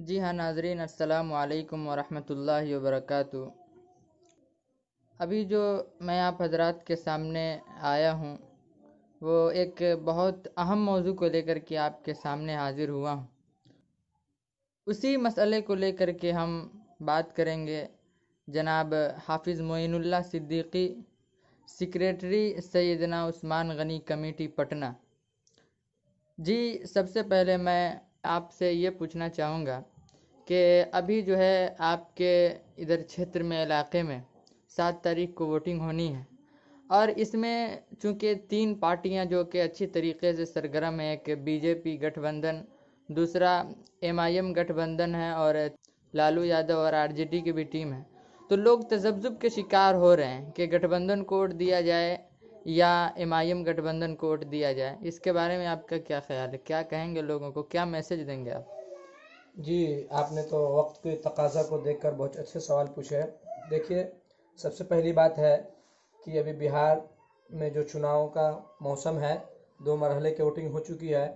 जी हाँ नाजरीन, अस्सलामु अलैकुम वरहमतुल्लाहि वबरकातुहू। अभी जो मैं आप हजरात के सामने आया हूँ वो एक बहुत अहम मौजू को लेकर के आपके सामने हाजिर हुआ हूँ। उसी मसले को लेकर के हम बात करेंगे। जनाब हाफिज़ मोइनुल्लाह सिद्दीकी, सेक्रेटरी सैयदना उस्मान गनी कमेटी पटना। जी, सबसे पहले मैं आपसे ये पूछना चाहूँगा कि अभी जो है आपके इधर क्षेत्र में, इलाके में 7 तारीख को वोटिंग होनी है और इसमें चूँकि 3 पार्टियां जो कि अच्छी तरीके से सरगर्म है, एक बीजेपी गठबंधन, दूसरा एमआईएम गठबंधन है और लालू यादव और आरजेडी की भी टीम है, तो लोग तजब्जुब के शिकार हो रहे हैं कि गठबंधन को वोट दिया जाए या एमआईएम गठबंधन को वोट दिया जाए। इसके बारे में आपका क्या ख्याल है? क्या कहेंगे लोगों को, क्या मैसेज देंगे आप? जी, आपने तो वक्त के तकाजा को देखकर बहुत अच्छे सवाल पूछे हैं। देखिए, सबसे पहली बात है कि अभी बिहार में जो चुनाव का मौसम है, 2 मरहले की वोटिंग हो चुकी है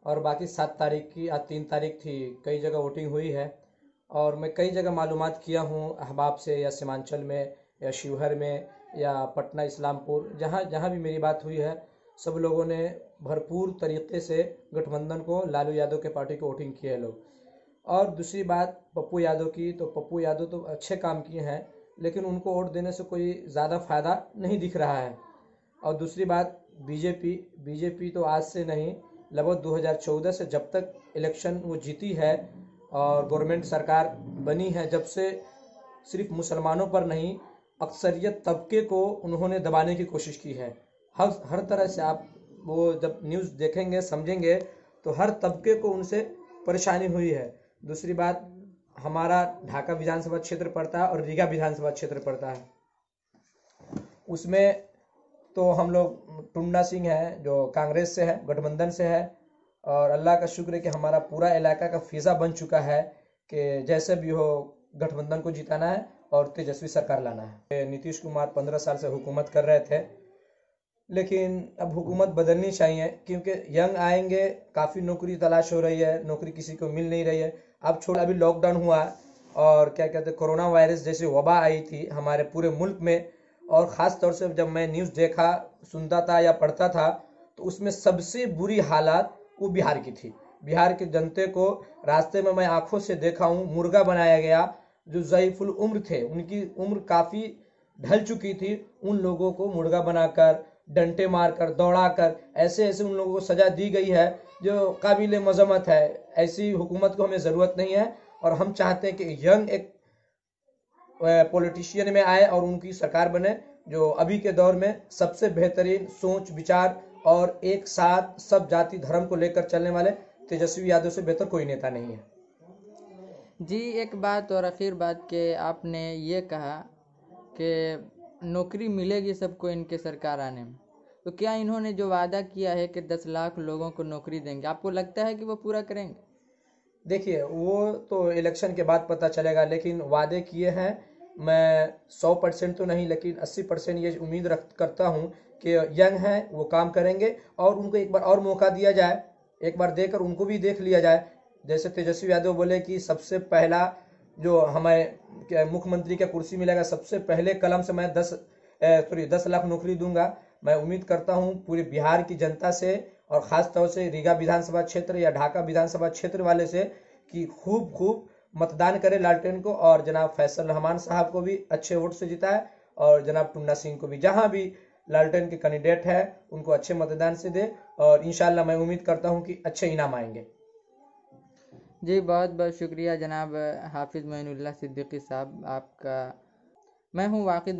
और बाकी 7 तारीख की, आज 3 तारीख थी, कई जगह वोटिंग हुई है। और मैं कई जगह मालूमात किया हूँ अहबाब से, या सीमांचल में या शिवहर में या पटना इस्लामपुर, जहाँ जहाँ भी मेरी बात हुई है, सब लोगों ने भरपूर तरीके से गठबंधन को, लालू यादव के पार्टी को वोटिंग किए हैं लोग। और दूसरी बात पप्पू यादव की, तो पप्पू यादव तो अच्छे काम किए हैं, लेकिन उनको वोट देने से कोई ज़्यादा फायदा नहीं दिख रहा है। और दूसरी बात बीजेपी बीजेपी तो आज से नहीं, लगभग 2014 से, जब तक इलेक्शन वो जीती है और गवर्नमेंट सरकार बनी है, जब से सिर्फ मुसलमानों पर नहीं, अक्सरियत तबके को उन्होंने दबाने की कोशिश की है। हर तरह से आप वो जब न्यूज़ देखेंगे, समझेंगे, तो हर तबके को उनसे परेशानी हुई है। दूसरी बात, हमारा ढाका विधानसभा क्षेत्र पड़ता है और रीगा विधानसभा क्षेत्र पड़ता है। उसमें तो हम लोग, टुन्ना सिंह है जो कांग्रेस से है, गठबंधन से है, और अल्लाह का शुक्र है कि हमारा पूरा इलाका का फिजा बन चुका है कि जैसे भी हो गठबंधन को जिताना है और तेजस्वी सरकार लाना है। नीतीश कुमार 15 साल से हुकूमत कर रहे थे, लेकिन अब हुकूमत बदलनी चाहिए, क्योंकि यंग आएंगे, काफ़ी नौकरी तलाश हो रही है, नौकरी किसी को मिल नहीं रही है। अब छोड़, अभी लॉकडाउन हुआ और क्या कहते हैं, कोरोना वायरस जैसी वबा आई थी हमारे पूरे मुल्क में, और ख़ास तौर से जब मैं न्यूज़ देखा, सुनता था या पढ़ता था, तो उसमें सबसे बुरी हालात वो बिहार की थी। बिहार के जनते को रास्ते में मैं आंखों से देखा हूँ, मुर्गा बनाया गया। जो ज़ईफुल उम्र थे, उनकी उम्र काफ़ी ढल चुकी थी, उन लोगों को मुर्गा बनाकर, डंटे मारकर, दौड़ाकर, ऐसे ऐसे उन लोगों को सजा दी गई है जो काबिल मजम्मत है। ऐसी हुकूमत को हमें ज़रूरत नहीं है, और हम चाहते हैं कि यंग एक पॉलिटिशियन में आए और उनकी सरकार बने, जो अभी के दौर में सबसे बेहतरीन सोच विचार और एक साथ सब जाति धर्म को लेकर चलने वाले तेजस्वी यादव से बेहतर कोई नेता नहीं है। जी, एक बात और आखिर बात के आपने ये कहा कि नौकरी मिलेगी सबको इनके सरकार आने में, तो क्या इन्होंने जो वादा किया है कि 10 लाख लोगों को नौकरी देंगे, आपको लगता है कि वो पूरा करेंगे? देखिए, वो तो इलेक्शन के बाद पता चलेगा, लेकिन वादे किए हैं। मैं 100% तो नहीं, लेकिन 80% ये उम्मीद रख करता हूँ कि यंग हैं, वो काम करेंगे, और उनको एक बार और मौका दिया जाए, एक बार देकर उनको भी देख लिया जाए। जैसे तेजस्वी यादव बोले कि सबसे पहला जो हमें मुख्यमंत्री का कुर्सी मिलेगा, सबसे पहले कलम से मैं 10 लाख नौकरी दूंगा। मैं उम्मीद करता हूँ पूरे बिहार की जनता से, और ख़ास तौर से रीगा विधानसभा क्षेत्र या ढाका विधानसभा क्षेत्र वाले से, कि खूब खूब मतदान करे लालटेन को, और जनाब फैसल रहमान साहब को भी अच्छे वोट से जिताए, और जनाब टुन्ना सिंह को भी, जहां भी लालटेन के कैंडिडेट है उनको अच्छे मतदान से दे, और इंशाल्लाह मैं उम्मीद करता हूं कि अच्छे इनाम आएंगे। जी, बहुत बहुत शुक्रिया जनाब हाफिज़ मोइनुल्लाह सिद्दीकी साहब आपका। मैं हूँ वाकिद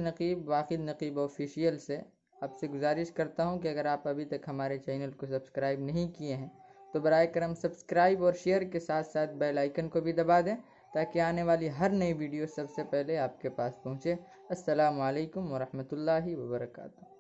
नकीब ऑफिशियल से। आपसे गुजारिश करता हूँ कि अगर आप अभी तक हमारे चैनल को सब्सक्राइब नहीं किए हैं तो बराए करम सब्सक्राइब और शेयर के साथ साथ बेल आइकन को भी दबा दें, ताकि आने वाली हर नई वीडियो सबसे पहले आपके पास पहुँचे। अस्सलामु अलैकुम वरहमतुल्लाहि वबरकातुहू।